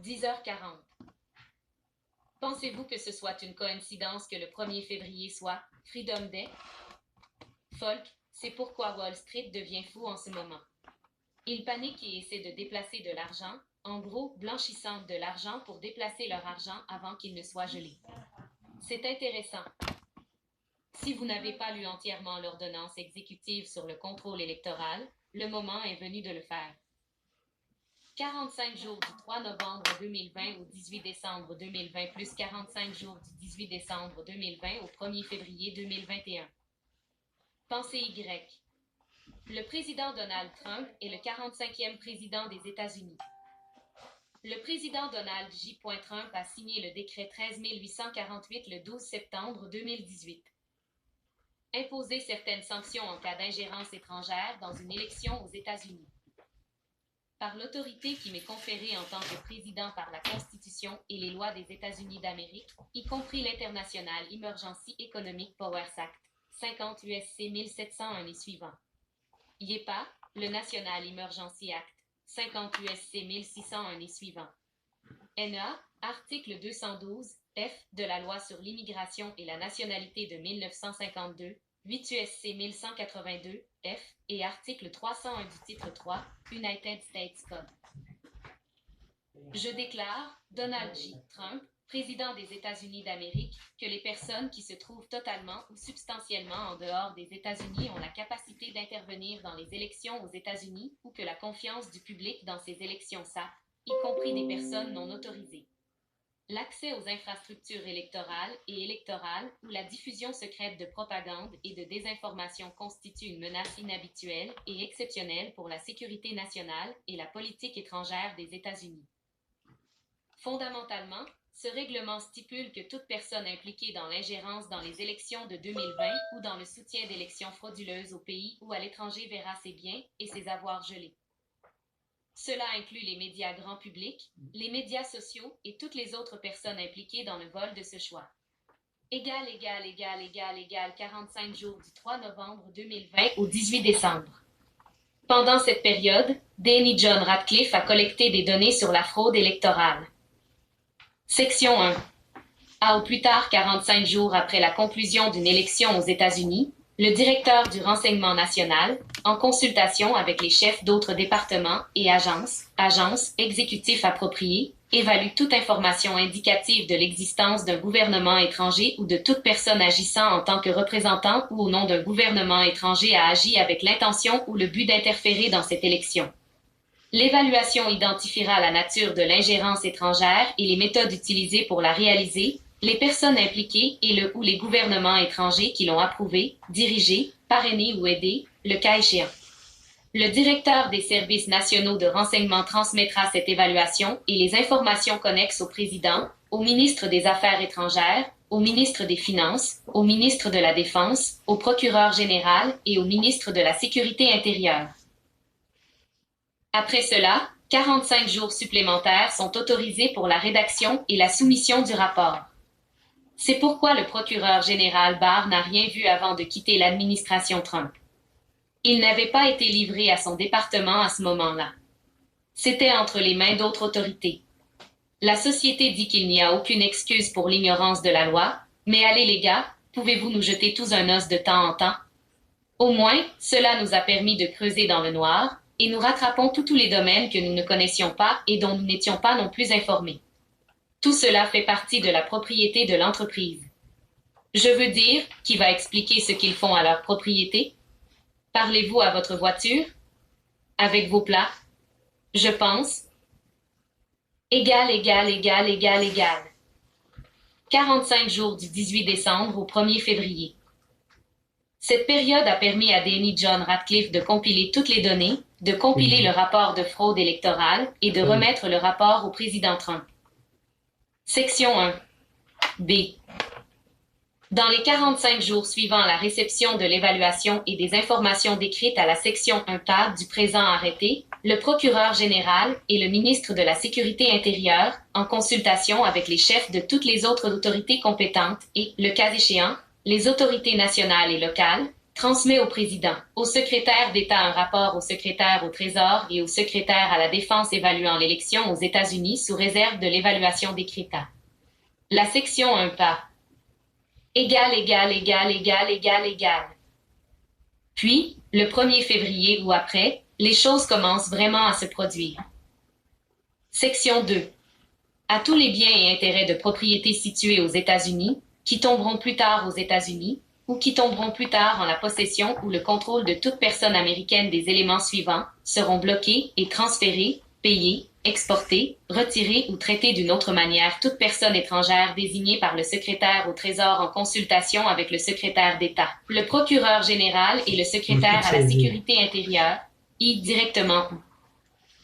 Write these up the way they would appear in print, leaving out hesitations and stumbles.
10h40. Pensez-vous que ce soit une coïncidence que le 1er février soit Freedom Day? Folk, c'est pourquoi Wall Street devient fou en ce moment. Ils paniquent et essaient de déplacer de l'argent, en gros, blanchissant de l'argent pour déplacer leur argent avant qu'il ne soit gelé. C'est intéressant. Si vous n'avez pas lu entièrement l'ordonnance exécutive sur le contrôle électoral, le moment est venu de le faire. 45 jours du 3 novembre 2020 au 18 décembre 2020 plus 45 jours du 18 décembre 2020 au 1er février 2021. Pensée Y. Le président Donald Trump est le 45e président des États-Unis. Le président Donald J. Trump a signé le décret 13 848 le 12 septembre 2018. Imposer certaines sanctions en cas d'ingérence étrangère dans une élection aux États-Unis. Par l'autorité qui m'est conférée en tant que président par la Constitution et les lois des États-Unis d'Amérique, y compris l'International Emergency Economic Powers Act, 50 USC 1701 et suivant. IEPA, le National Emergency Act, 50 USC 1601 et suivant. NA, article 212, F de la loi sur l'immigration et la nationalité de 1952, 8 USC 1182, F, et article 301 du titre 3, United States Code. Je déclare, Donald J. Trump, président des États-Unis d'Amérique, que les personnes qui se trouvent totalement ou substantiellement en dehors des États-Unis ont la capacité d'intervenir dans les élections aux États-Unis ou que la confiance du public dans ces élections sape, y compris des personnes non autorisées. L'accès aux infrastructures électorales et électorales ou la diffusion secrète de propagande et de désinformation constitue une menace inhabituelle et exceptionnelle pour la sécurité nationale et la politique étrangère des États-Unis. Fondamentalement, ce règlement stipule que toute personne impliquée dans l'ingérence dans les élections de 2020 ou dans le soutien d'élections frauduleuses au pays ou à l'étranger verra ses biens et ses avoirs gelés. Cela inclut les médias grand public, les médias sociaux et toutes les autres personnes impliquées dans le vol de ce choix. 45 jours du 3 novembre 2020 au 18 décembre. Pendant cette période, Danny John Ratcliffe a collecté des données sur la fraude électorale. Section 1. Au plus tard 45 jours après la conclusion d'une élection aux États-Unis, le directeur du renseignement national, en consultation avec les chefs d'autres départements et agences exécutifs appropriés, évalue toute information indicative de l'existence d'un gouvernement étranger ou de toute personne agissant en tant que représentant ou au nom d'un gouvernement étranger a agi avec l'intention ou le but d'interférer dans cette élection. L'évaluation identifiera la nature de l'ingérence étrangère et les méthodes utilisées pour la réaliser, les personnes impliquées et le ou les gouvernements étrangers qui l'ont approuvé, dirigé, parrainé ou aidé, le cas échéant. Le directeur des services nationaux de renseignement transmettra cette évaluation et les informations connexes au président, au ministre des Affaires étrangères, au ministre des Finances, au ministre de la Défense, au procureur général et au ministre de la Sécurité intérieure. Après cela, 45 jours supplémentaires sont autorisés pour la rédaction et la soumission du rapport. C'est pourquoi le procureur général Barr n'a rien vu avant de quitter l'administration Trump. Il n'avait pas été livré à son département à ce moment-là. C'était entre les mains d'autres autorités. La société dit qu'il n'y a aucune excuse pour l'ignorance de la loi, mais allez les gars, pouvez-vous nous jeter tous un os de temps en temps? Au moins, cela nous a permis de creuser dans le noir, et nous rattrapons tous les domaines que nous ne connaissions pas et dont nous n'étions pas non plus informés. Tout cela fait partie de la propriété de l'entreprise. Je veux dire, qui va expliquer ce qu'ils font à leur propriété? Parlez-vous à votre voiture? Avec vos plats? Je pense. Égal. 45 jours du 18 décembre au 1er février. Cette période a permis à Danny John Ratcliffe de compiler toutes les données, de compiler le rapport de fraude électorale et de remettre le rapport au président Trump. Section 1. B. Dans les 45 jours suivant la réception de l'évaluation et des informations décrites à la section 1 tab du présent arrêté, le procureur général et le ministre de la Sécurité intérieure, en consultation avec les chefs de toutes les autres autorités compétentes et, le cas échéant, les autorités nationales et locales, Transmet au président, au secrétaire d'État un rapport au secrétaire au Trésor et au secrétaire à la Défense évaluant l'élection aux États-Unis sous réserve de l'évaluation des critères. La section 1 pas. Égal, égal, égal, égal, égal, égal. Puis, le 1er février ou après, les choses commencent vraiment à se produire. Section 2. À tous les biens et intérêts de propriété situés aux États-Unis, qui tomberont plus tard aux États-Unis, ou qui tomberont plus tard en la possession ou le contrôle de toute personne américaine des éléments suivants, seront bloqués et transférés, payés, exportés, retirés ou traités d'une autre manière toute personne étrangère désignée par le secrétaire au Trésor en consultation avec le secrétaire d'État, le procureur général et le secrétaire à la sécurité intérieure, y directement ou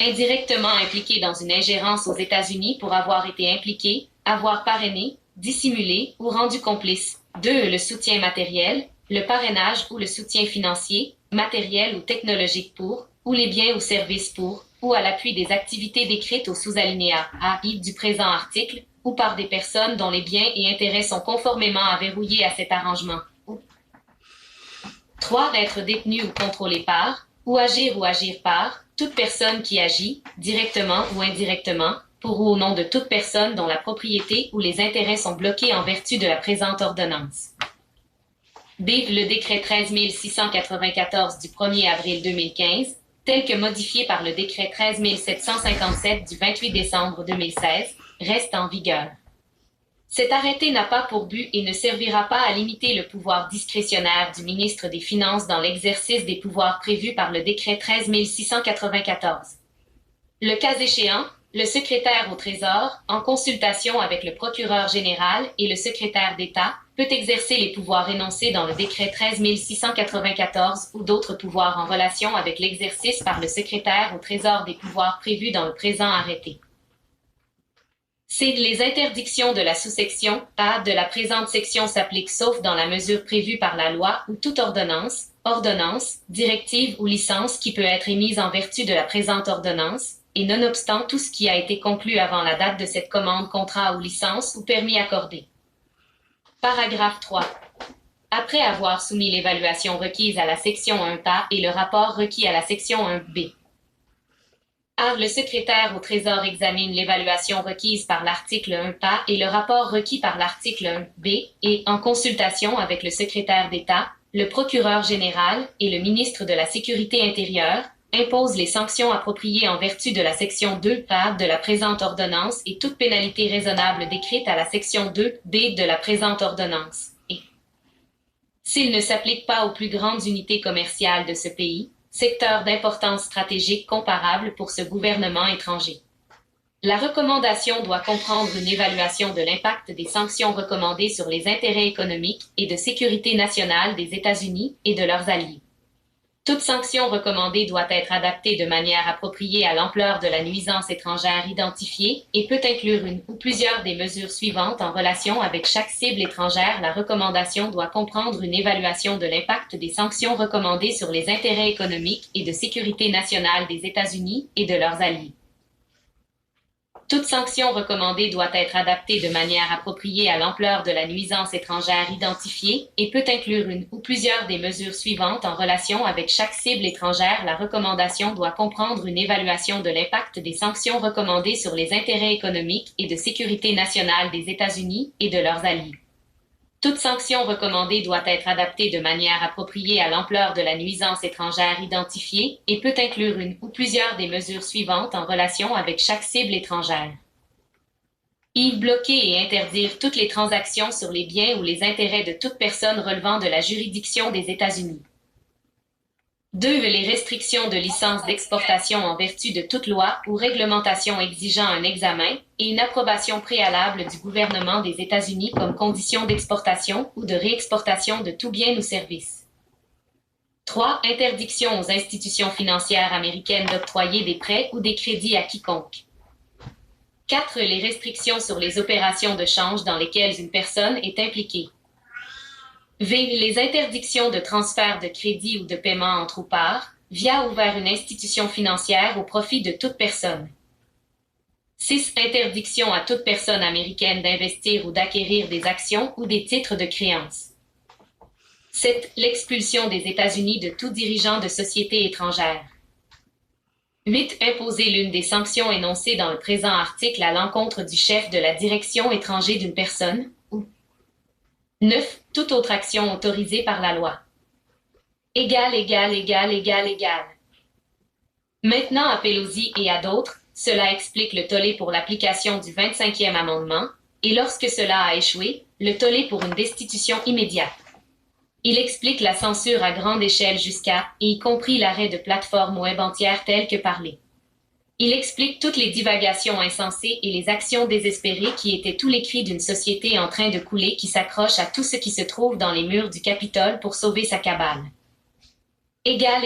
indirectement impliqués dans une ingérence aux États-Unis pour avoir été impliqués, avoir parrainé, dissimulé ou rendu complice. 2. Le soutien matériel, le parrainage ou le soutien financier, matériel ou technologique pour, ou les biens ou services pour, ou à l'appui des activités décrites au sous-alinéa A I du présent article, ou par des personnes dont les biens et intérêts sont conformément verrouillés à cet arrangement. 3. Être détenu ou contrôlé par, ou agir par, toute personne qui agit, directement ou indirectement, pour ou au nom de toute personne dont la propriété ou les intérêts sont bloqués en vertu de la présente ordonnance. B. Le décret 13 694 du 1er avril 2015, tel que modifié par le décret 13 757 du 28 décembre 2016, reste en vigueur. Cet arrêté n'a pas pour but et ne servira pas à limiter le pouvoir discrétionnaire du ministre des Finances dans l'exercice des pouvoirs prévus par le décret 13 694. Le cas échéant, le secrétaire au Trésor, en consultation avec le procureur général et le secrétaire d'État, peut exercer les pouvoirs énoncés dans le décret 13 694 ou d'autres pouvoirs en relation avec l'exercice par le secrétaire au Trésor des pouvoirs prévus dans le présent arrêté. C. Les interdictions de la sous-section A de la présente section s'appliquent sauf dans la mesure prévue par la loi ou toute ordonnance, directive ou licence qui peut être émise en vertu de la présente ordonnance, et nonobstant tout ce qui a été conclu avant la date de cette commande, contrat ou licence ou permis accordé. Paragraphe 3. Après avoir soumis l'évaluation requise à la section 1A et le rapport requis à la section 1B. A. Le secrétaire au Trésor examine l'évaluation requise par l'article 1A et le rapport requis par l'article 1B et, en consultation avec le secrétaire d'État, le procureur général et le ministre de la Sécurité intérieure, impose les sanctions appropriées en vertu de la section 2A de la présente ordonnance et toute pénalité raisonnable décrite à la section 2B de la présente ordonnance. Et s'il ne s'applique pas aux plus grandes unités commerciales de ce pays, secteur d'importance stratégique comparable pour ce gouvernement étranger. La recommandation doit comprendre une évaluation de l'impact des sanctions recommandées sur les intérêts économiques et de sécurité nationale des États-Unis et de leurs alliés. Toute sanction recommandée doit être adaptée de manière appropriée à l'ampleur de la nuisance étrangère identifiée et peut inclure une ou plusieurs des mesures suivantes en relation avec chaque cible étrangère. La recommandation doit comprendre une évaluation de l'impact des sanctions recommandées sur les intérêts économiques et de sécurité nationale des États-Unis et de leurs alliés. Toute sanction recommandée doit être adaptée de manière appropriée à l'ampleur de la nuisance étrangère identifiée et peut inclure une ou plusieurs des mesures suivantes en relation avec chaque cible étrangère. La recommandation doit comprendre une évaluation de l'impact des sanctions recommandées sur les intérêts économiques et de sécurité nationale des États-Unis et de leurs alliés. Toute sanction recommandée doit être adaptée de manière appropriée à l'ampleur de la nuisance étrangère identifiée et peut inclure une ou plusieurs des mesures suivantes en relation avec chaque cible étrangère. I. Bloquer et interdire toutes les transactions sur les biens ou les intérêts de toute personne relevant de la juridiction des États-Unis. 2. Les restrictions de licence d'exportation en vertu de toute loi ou réglementation exigeant un examen et une approbation préalable du gouvernement des États-Unis comme condition d'exportation ou de réexportation de tout bien ou service. 3. Interdiction aux institutions financières américaines d'octroyer des prêts ou des crédits à quiconque. 4. Les restrictions sur les opérations de change dans lesquelles une personne est impliquée. V. Les interdictions de transfert de crédit ou de paiement entre ou par, via ou vers une institution financière au profit de toute personne. 6. Interdiction à toute personne américaine d'investir ou d'acquérir des actions ou des titres de créance. 7. L'expulsion des États-Unis de tout dirigeant de société étrangère. 8. Imposer l'une des sanctions énoncées dans le présent article à l'encontre du chef de la direction étranger d'une personne. 9. Toute autre action autorisée par la loi. Égal. Maintenant à Pelosi et à d'autres, cela explique le tollé pour l'application du 25e amendement, et lorsque cela a échoué, le tollé pour une destitution immédiate. Il explique la censure à grande échelle jusqu'à, et y compris l'arrêt de plateformes web entières telles que Parler. Il explique toutes les divagations insensées et les actions désespérées qui étaient tous les cris d'une société en train de couler qui s'accroche à tout ce qui se trouve dans les murs du Capitole pour sauver sa cabane. Égal.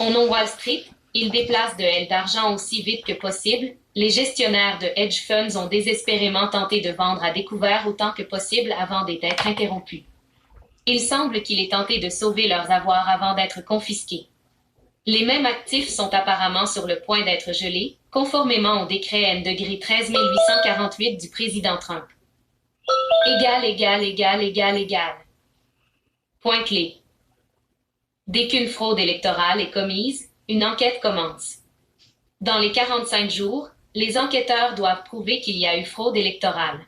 Au nom Wall Street, il déplace de L d'argent aussi vite que possible. Les gestionnaires de hedge funds ont désespérément tenté de vendre à découvert autant que possible avant d'être interrompus. Il semble qu'il ait tenté de sauver leurs avoirs avant d'être confisqués. Les mêmes actifs sont apparemment sur le point d'être gelés, conformément au décret N-degré 13848 du président Trump. Égal. Point clé. Dès qu'une fraude électorale est commise, une enquête commence. Dans les 45 jours, les enquêteurs doivent prouver qu'il y a eu fraude électorale.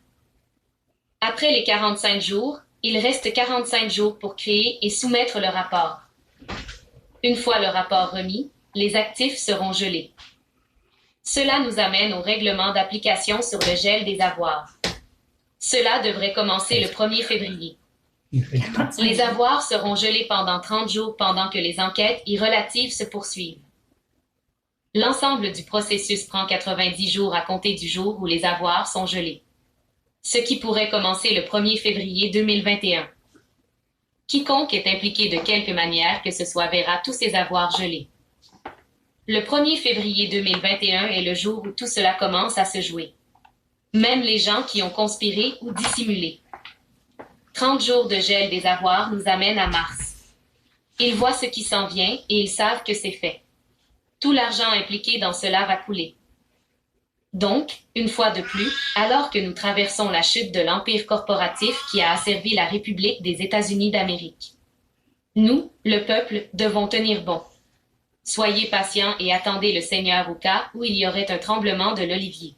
Après les 45 jours, il reste 45 jours pour créer et soumettre le rapport. Une fois le rapport remis, les actifs seront gelés. Cela nous amène au règlement d'application sur le gel des avoirs. Cela devrait commencer le 1er février. Les avoirs seront gelés pendant 30 jours pendant que les enquêtes y relatives se poursuivent. L'ensemble du processus prend 90 jours à compter du jour où les avoirs sont gelés. Ce qui pourrait commencer le 1er février 2021. Quiconque est impliqué de quelque manière que ce soit verra tous ses avoirs gelés. Le 1er février 2021 est le jour où tout cela commence à se jouer. Même les gens qui ont conspiré ou dissimulé. 30 jours de gel des avoirs nous amènent à mars. Ils voient ce qui s'en vient et ils savent que c'est fait. Tout l'argent impliqué dans cela va couler. Donc, une fois de plus, alors que nous traversons la chute de l'empire corporatif qui a asservi la République des États-Unis d'Amérique, nous, le peuple, devons tenir bon. Soyez patients et attendez le Seigneur au cas où il y aurait un tremblement de l'olivier.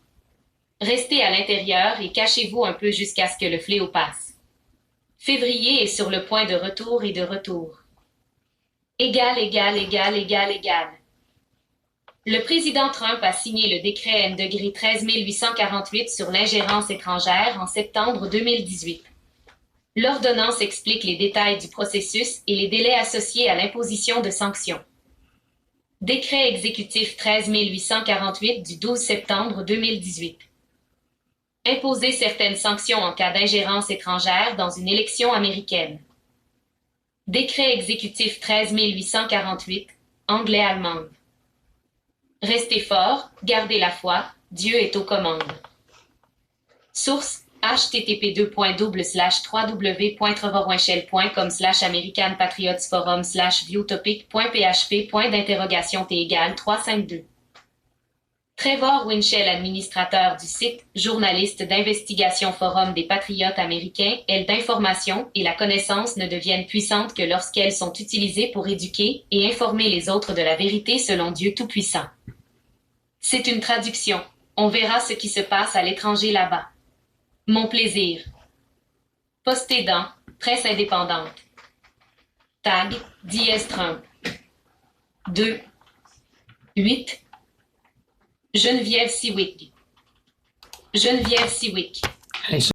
Restez à l'intérieur et cachez-vous un peu jusqu'à ce que le fléau passe. Février est sur le point de retour et de retour. Égal. Le président Trump a signé le décret N-degré 13848 sur l'ingérence étrangère en septembre 2018. L'ordonnance explique les détails du processus et les délais associés à l'imposition de sanctions. Décret exécutif 13848 du 12 septembre 2018. Imposer certaines sanctions en cas d'ingérence étrangère dans une élection américaine. Décret exécutif 13848, anglais-allemande. Restez forts, gardez la foi, Dieu est aux commandes. Source http://www.trevorwinchell.com/americanpatriotsforum/viewtopic.php.t=352. Trevor Winchell, administrateur du site, journaliste d'investigation Forum des Patriotes américains, aile d'information et la connaissance ne deviennent puissantes que lorsqu'elles sont utilisées pour éduquer et informer les autres de la vérité selon Dieu Tout-Puissant. C'est une traduction. On verra ce qui se passe à l'étranger là-bas. Mon plaisir. Posté dans Presse indépendante. Tag DS Trump. 2. 8. Geneviève Siwick.